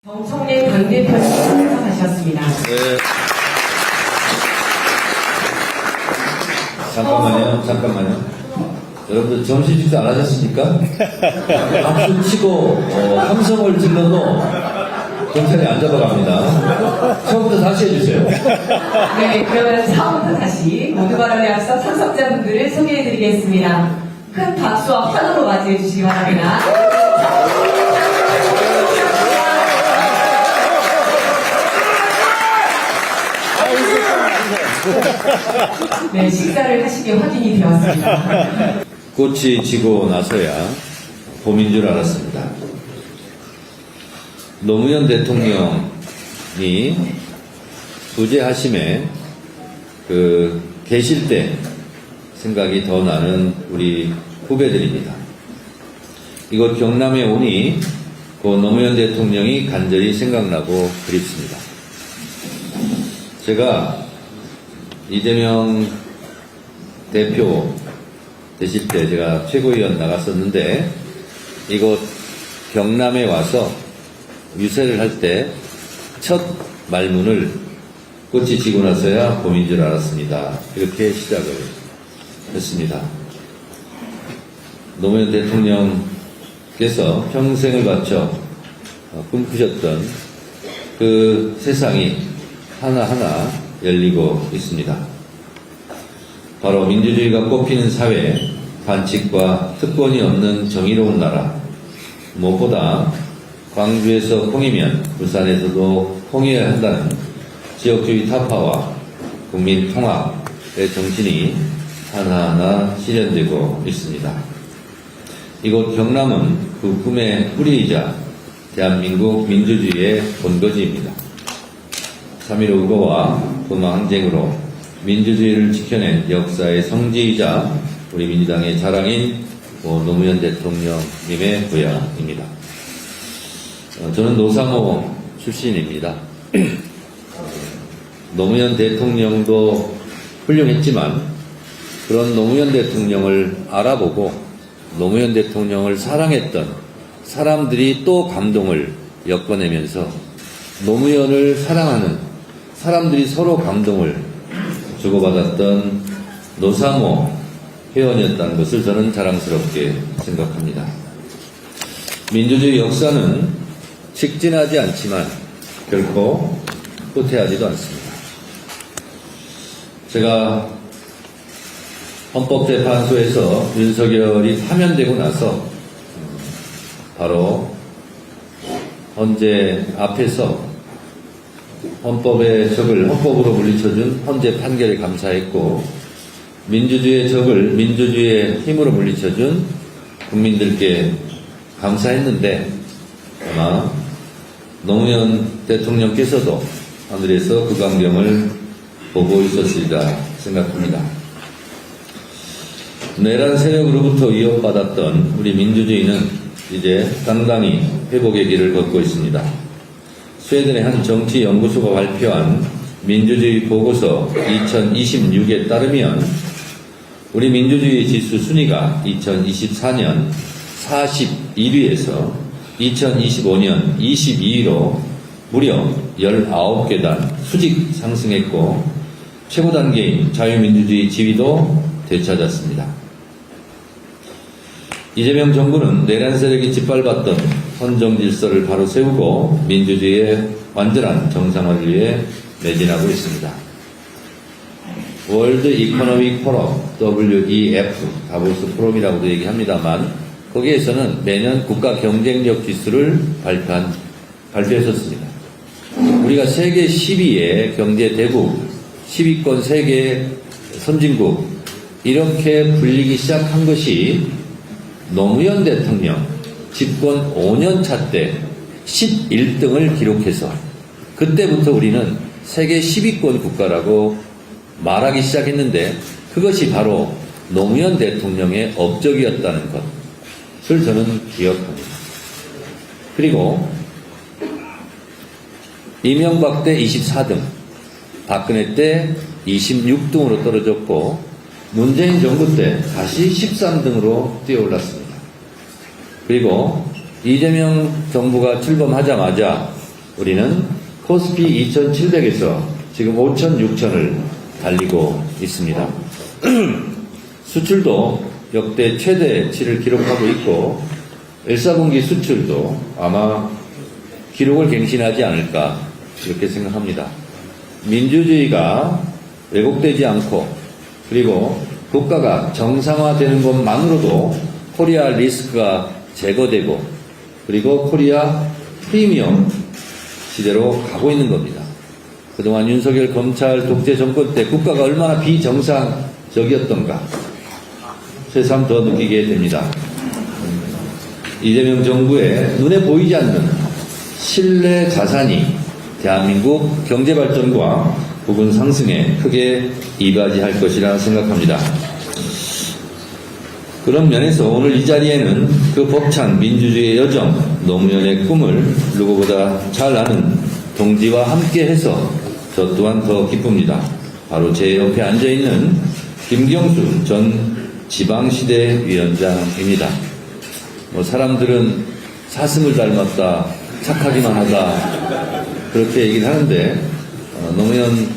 정청래 당대표님 참석하셨습니다. 네. 잠깐만요. 여러분들 점심 식사 안 하셨습니까? 박수 치고 함성을 질러도 경찰이 안 잡아갑니다. 처음부터 다시 해주세요. 네, 그러면 처음부터 다시 모두 발언에 앞서 참석자분들을 소개해드리겠습니다. 큰 박수와 환호로 맞이해 주시기 바랍니다. 네, 식사를 하시게 확인이 되었습니다. 꽃이 지고 나서야 봄인 줄 알았습니다. 노무현 대통령이 부재하심에 계실 때 생각이 더 나는 우리 후배들입니다. 이곳 경남에 오니 그 노무현 대통령이 간절히 생각나고 그립습니다. 제가 이재명 대표 되실 때 제가 최고위원 나갔었는데 이곳 경남에 와서 유세를 할 때 첫 말문을 꽃이 지고 나서야 봄인 줄 알았습니다. 이렇게 시작을 했습니다. 노무현 대통령께서 평생을 바쳐 꿈꾸셨던 그 세상이 하나하나 열리고 있습니다. 바로 민주주의가 꽃피는 사회, 반칙과 특권이 없는 정의로운 나라, 무엇보다 광주에서 콩이면 부산에서도 콩이어야 한다는 지역주의 타파와 국민 통합의 정신이 하나하나 실현되고 있습니다. 이곳 경남은 그 꿈의 뿌리이자 대한민국 민주주의의 본거지입니다. 3.15 의거와 도마 항쟁으로 민주주의를 지켜낸 역사의 성지이자 우리 민주당의 자랑인 노무현 대통령님의 고향입니다. 저는 노사모 출신입니다. 노무현 대통령도 훌륭했지만 그런 노무현 대통령을 알아보고 노무현 대통령을 사랑했던 사람들이 또 감동을 엮어내면서 노무현을 사랑하는 사람들이 서로 감동을 주고받았던 노사모 회원이었다는 것을 저는 자랑스럽게 생각합니다. 민주주의 역사는 직진하지 않지만 결코 후퇴하지도 않습니다. 제가 헌법재판소에서 윤석열이 파면되고 나서 바로 헌재 앞에서 헌법의 적을 헌법으로 물리쳐준 헌재 판결에 감사했고 민주주의의 적을 민주주의의 힘으로 물리쳐준 국민들께 감사했는데 아마 노무현 대통령께서도 하늘에서 그 광경을 보고 있었으리라 생각합니다. 내란 세력으로부터 위협받았던 우리 민주주의는 이제 당당히 회복의 길을 걷고 있습니다. 스웨덴의 한 정치연구소가 발표한 민주주의 보고서 2026에 따르면 우리 민주주의 지수 순위가 2024년 41위에서 2025년 22위로 무려 19계단 수직 상승했고 최고 단계인 자유민주주의 지위도 되찾았습니다. 이재명 정부는 내란 세력이 짓밟았던 헌정 질서를 바로 세우고 민주주의의 완전한 정상화를 위해 매진하고 있습니다. 월드 이코노믹 포럼 WEF 다보스 포럼이라고도 얘기합니다만 거기에서는 매년 국가 경쟁력 지수를 발표했었습니다. 우리가 세계 10위의 경제 대국, 10위권 세계 선진국 이렇게 불리기 시작한 것이 노무현 대통령 집권 5년차 때 11등을 기록해서 그때부터 우리는 세계 10위권 국가라고 말하기 시작했는데 그것이 바로 노무현 대통령의 업적이었다는 것을 저는 기억합니다. 그리고 이명박 때 24등, 박근혜 때 26등으로 떨어졌고 문재인 정부 때 다시 13등으로 뛰어올랐습니다. 그리고 이재명 정부가 출범하자마자 우리는 코스피 2700에서 지금 5000, 6000을 달리고 있습니다. 수출도 역대 최대치를 기록하고 있고 1사분기 수출도 아마 기록을 갱신하지 않을까 이렇게 생각합니다. 민주주의가 왜곡되지 않고 그리고 국가가 정상화되는 것만으로도 코리아 리스크가 제거되고 그리고 코리아 프리미엄 시대로 가고 있는 겁니다. 그동안 윤석열 검찰 독재 정권 때 국가가 얼마나 비정상적이었던가 새삼 더 느끼게 됩니다. 이재명 정부의 눈에 보이지 않는 신뢰 자산이 대한민국 경제 발전과 부분 상승에 크게 이바지할 것이라 생각합니다. 그런 면에서 오늘 이 자리에는 그 벅찬 민주주의의 여정, 노무현의 꿈을 누구보다 잘 아는 동지와 함께해서 저 또한 더 기쁩니다. 바로 제 옆에 앉아있는 김경수 전 지방시대 위원장입니다. 사람들은 사슴을 닮았다, 착하기만 하다 그렇게 얘기를 하는데 노무현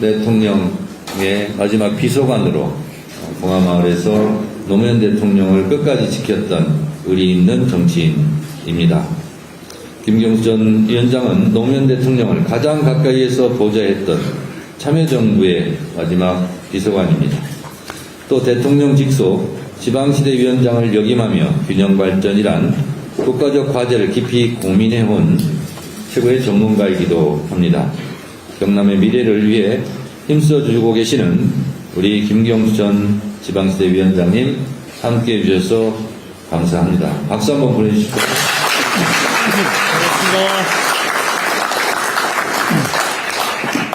대통령의 마지막 비서관으로 봉하마을에서 노무현 대통령을 끝까지 지켰던 의리 있는 정치인입니다. 김경수 전 위원장은 노무현 대통령을 가장 가까이에서 보좌했던 참여정부의 마지막 비서관입니다. 또 대통령 직속 지방시대 위원장을 역임하며 균형발전이란 국가적 과제를 깊이 고민해온 최고의 전문가이기도 합니다. 경남의 미래를 위해 힘써주고 계시는 우리 김경수 전 지방시대 위원장님 함께 해주셔서 감사합니다. 박수 한번 보내주시고.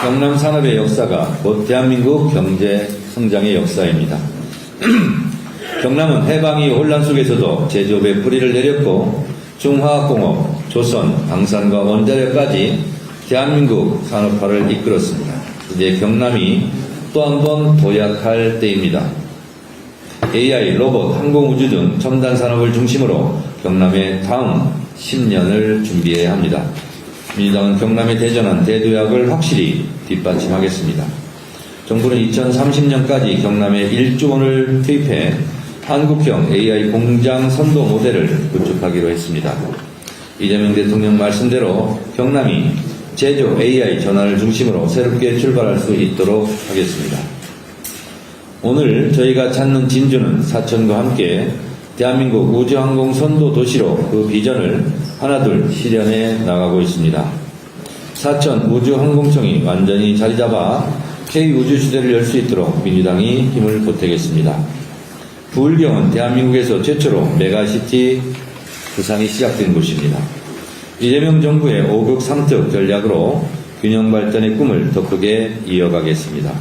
경남 산업의 역사가 곧 대한민국 경제 성장의 역사입니다. 경남은 해방 이후 혼란 속에서도 제조업의 뿌리를 내렸고 중화학공업, 조선, 방산과 원자력까지 대한민국 산업화를 이끌었습니다. 이제 경남이 또 한 번 도약할 때입니다. AI, 로봇, 항공우주 등 첨단 산업을 중심으로 경남의 다음 10년을 준비해야 합니다. 민주당은 경남에 대전한 대도약을 확실히 뒷받침하겠습니다. 정부는 2030년까지 경남에 1조 원을 투입해 한국형 AI 공장 선도 모델을 구축하기로 했습니다. 이재명 대통령 말씀대로 경남이 제조 AI 전환을 중심으로 새롭게 출발할 수 있도록 하겠습니다. 오늘 저희가 찾는 진주는 사천과 함께 대한민국 우주항공 선도 도시로 그 비전을 하나둘 실현해 나가고 있습니다. 사천 우주항공청이 완전히 자리잡아 K우주시대를 열 수 있도록 민주당이 힘을 보태겠습니다. 부울경은 대한민국에서 최초로 메가시티 구상이 시작된 곳입니다. 이재명 정부의 5극 3특 전략으로 균형발전의 꿈을 더 크게 이어가겠습니다.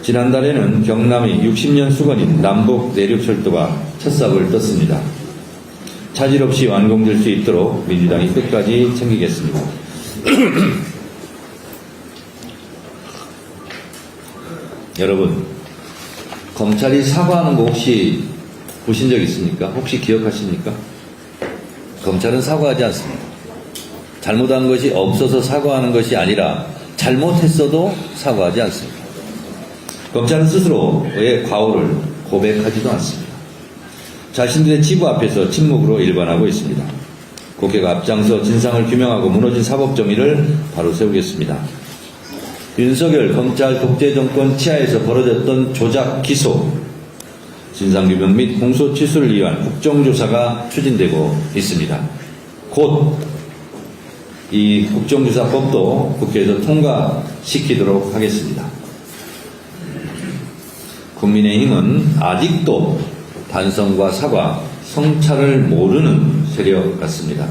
지난달에는 경남의 60년 수건인 남북 내륙철도가 첫 삽을 떴습니다. 차질 없이 완공될 수 있도록 민주당이 끝까지 챙기겠습니다. 여러분, 검찰이 사과하는 거 혹시 보신 적 있습니까? 혹시 기억하십니까? 검찰은 사과하지 않습니다. 잘못한 것이 없어서 사과하는 것이 아니라 잘못했어도 사과하지 않습니다. 검찰은 스스로의 과오를 고백하지도 않습니다. 자신들의 치부 앞에서 침묵으로 일관하고 있습니다. 국회가 앞장서 진상을 규명하고 무너진 사법 정의를 바로 세우겠습니다. 윤석열 검찰 독재 정권 치하에서 벌어졌던 조작 기소, 진상규명 및 공소 취소를 위한 국정조사가 추진되고 있습니다. 곧 이 국정조사법도 국회에서 통과시키도록 하겠습니다. 국민의힘은 아직도 반성과 사과, 성찰을 모르는 세력 같습니다.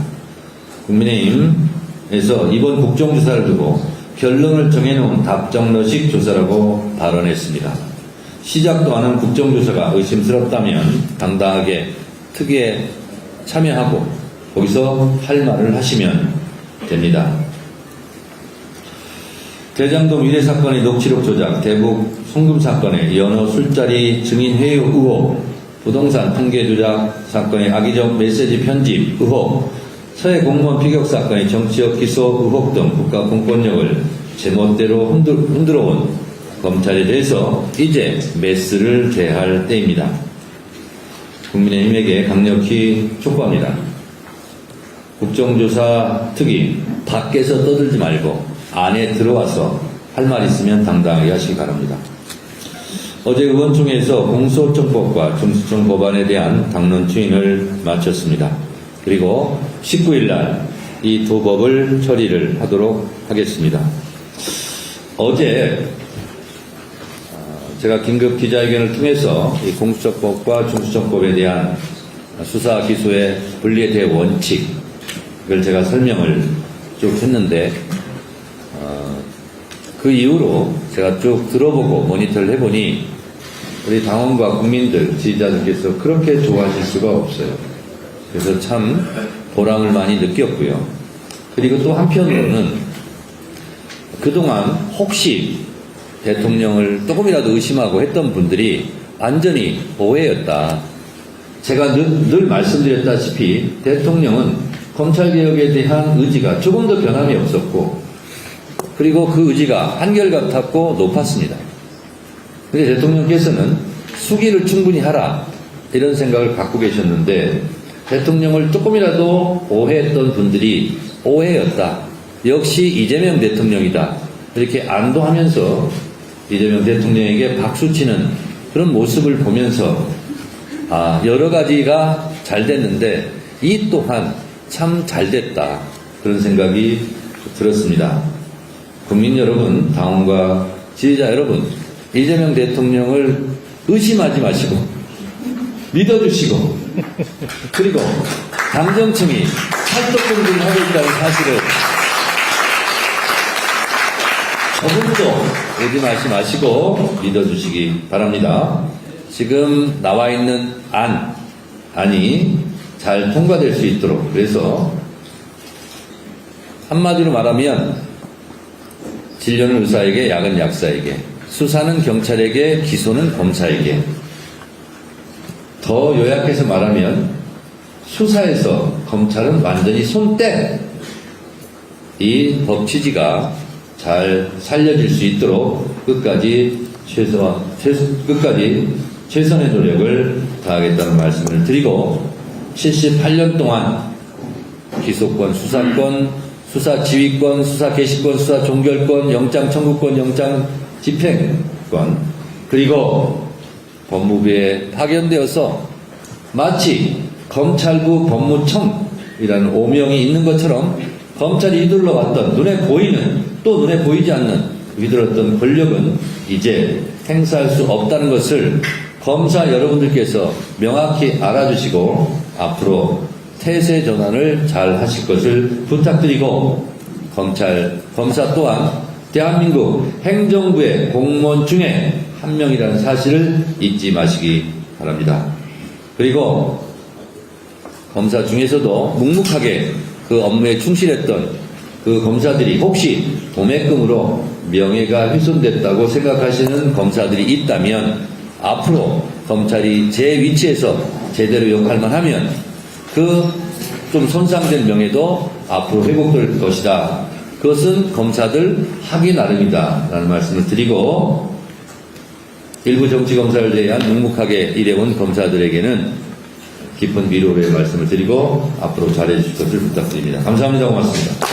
국민의힘에서 이번 국정조사를 두고 결론을 정해놓은 답정너식 조사라고 발언했습니다. 시작도 안 한 국정조사가 의심스럽다면 당당하게 특위에 참여하고 거기서 할 말을 하시면 됩니다. 대장동 유례 사건의 녹취록 조작, 대북 송금 사건의 연어 술자리 증인 회유 의혹, 부동산 통계 조작 사건의 악의적 메시지 편집 의혹, 서해 공무원 피격 사건의 정치적 기소 의혹 등 국가 공권력을 제멋대로 흔들어온 검찰에 대해서 이제 메스를 대할 때입니다. 국민의힘에게 강력히 촉구합니다. 국정조사 특위 밖에서 떠들지 말고 안에 들어와서 할 말 있으면 당당하게 하시기 바랍니다. 어제 의원총회에서 공소청법과 중수청 법안에 대한 당론 추인을 마쳤습니다. 그리고 19일 날 이 두 법을 처리를 하도록 하겠습니다. 어제 제가 긴급 기자회견을 통해서 이 공수처법과 중수청법에 대한 수사 기소의 분리에 대해 원칙을 제가 설명을 쭉 했는데 그 이후로 제가 쭉 들어보고 모니터를 해보니 우리 당원과 국민들, 지지자들께서 그렇게 좋아하실 수가 없어요. 그래서 참 보람을 많이 느꼈고요. 그리고 또 한편으로는 그동안 혹시 대통령을 조금이라도 의심하고 했던 분들이 완전히 오해였다. 제가 늘 말씀드렸다시피 대통령은 검찰개혁에 대한 의지가 조금 더 변함이 없었고 그리고 그 의지가 한결같았고 높았습니다. 그런데 대통령께서는 수기를 충분히 하라 이런 생각을 갖고 계셨는데 대통령을 조금이라도 오해했던 분들이 오해였다. 역시 이재명 대통령이다. 이렇게 안도하면서 이재명 대통령에게 박수치는 그런 모습을 보면서 여러 가지가 잘 됐는데 이 또한 참 잘 됐다. 그런 생각이 들었습니다. 국민 여러분, 당원과 지지자 여러분, 이재명 대통령을 의심하지 마시고 믿어주시고 그리고 당정청이 찰떡궁금을 하고 있다는 사실을 조금도 의심하지 마시고 믿어주시기 바랍니다. 지금 나와 있는 안이 잘 통과될 수 있도록 그래서 한마디로 말하면 진료는 의사에게 약은 약사에게 수사는 경찰에게 기소는 검사에게 더 요약해서 말하면 수사에서 검찰은 완전히 손떼 이 법 취지가 잘 살려질 수 있도록 끝까지 최선의 노력을 다하겠다는 말씀을 드리고 78년 동안 기소권, 수사권, 수사 지휘권, 수사 개시권, 수사 종결권, 영장 청구권, 영장 집행권 그리고 법무부에 파견되어서 마치 검찰부 법무청이라는 오명이 있는 것처럼 검찰이 휘둘러왔던 눈에 보이는 또 눈에 보이지 않는 휘둘렀던 권력은 이제 행사할 수 없다는 것을 검사 여러분들께서 명확히 알아주시고 앞으로 태세 전환을 잘 하실 것을 부탁드리고 검사 또한 대한민국 행정부의 공무원 중에 한 명이라는 사실을 잊지 마시기 바랍니다. 그리고 검사 중에서도 묵묵하게 그 업무에 충실했던 그 검사들이 혹시 도매금으로 명예가 훼손됐다고 생각하시는 검사들이 있다면 앞으로 검찰이 제 위치에서 제대로 역할만 하면 그 좀 손상된 명예도 앞으로 회복될 것이다. 그것은 검사들 하기 나름이다. 라는 말씀을 드리고 일부 정치검사를 대한 묵묵하게 일해온 검사들에게는 깊은 위로의 말씀을 드리고 앞으로 잘해주실 것을 부탁드립니다. 감사합니다. 고맙습니다.